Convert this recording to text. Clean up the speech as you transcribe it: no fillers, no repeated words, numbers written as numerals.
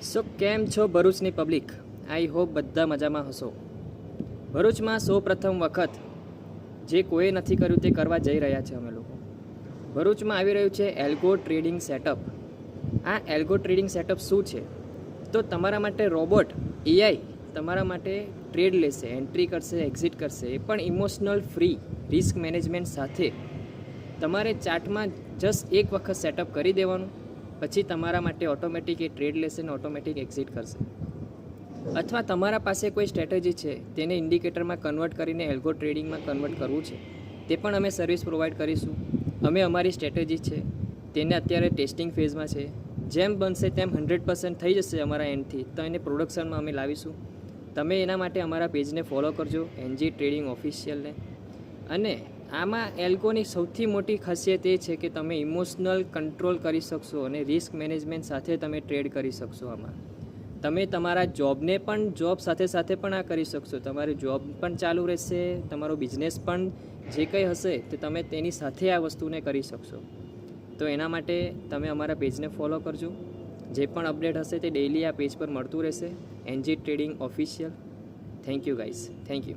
સો કેમ છો ભરૂચની પબ્લિક? આઈ હોપ બધા મજામાં હશો. ભરૂચમાં સૌ પ્રથમ વખત જે કોઈએ નથી કર્યું તે કરવા જઈ રહ્યા છે અમે લોકો. ભરૂચમાં આવી રહ્યું છે એલ્ગો ટ્રેડિંગ સેટઅપ. આ એલ્ગો ટ્રેડિંગ સેટઅપ શું છે? તો તમારા માટે રોબોટ એઆઈ તમારા માટે ટ્રેડ લેશે, એન્ટ્રી કરશે, એક્ઝિટ કરશે, એ પણ ઇમોશનલ ફ્રી રિસ્ક મેનેજમેન્ટ સાથે. તમારે ચાર્ટમાં જસ્ટ એક વખત સેટઅપ કરી દેવાનું, પછી તમારા માટે ઓટોમેટિક એ ટ્રેડ લેશે ને ઓટોમેટિક એક્ઝિટ કરશે. અથવા તમારા પાસે કોઈ સ્ટ્રેટેજી છે તેને ઇન્ડિકેટરમાં કન્વર્ટ કરીને એલ્ગો ટ્રેડિંગમાં કન્વર્ટ કરવું છે, તે પણ અમે સર્વિસ પ્રોવાઈડ કરીશું. અમે અમારી સ્ટ્રેટેજી છે તેને અત્યારે ટેસ્ટિંગ ફેઝમાં છે. જેમ બનશે તેમ 100% થઈ જશે અમારા એન્ડથી, તો એને પ્રોડક્શનમાં અમે લાવીશું. તમે એના માટે અમારા પેજને ફોલો કરજો, એનજી ટ્રેડિંગ ઓફિશિયલને. અને આમાં એલ્ગોની સૌથી મોટી ખાસિયત એ છે કે તમે ઇમોશનલ કંટ્રોલ કરી શકશો અને રિસ્ક મેનેજમેન્ટ સાથે તમે ટ્રેડ કરી શકશો. આમાં તમે તમારા જોબને પણ જોબ સાથે સાથે પણ આ કરી શકશો. તમારી જોબ પણ ચાલુ રહેશે, તમારો બિઝનેસ પણ જે કંઈ હશે તે તમે તેની સાથે આ વસ્તુને કરી શકશો. તો એના માટે તમે અમારા પેજને ફોલો કરજો. જે પણ અપડેટ હશે તે ડેઇલી આ પેજ પર મળતું રહેશે, NG trading official. Thank you guys, thank you.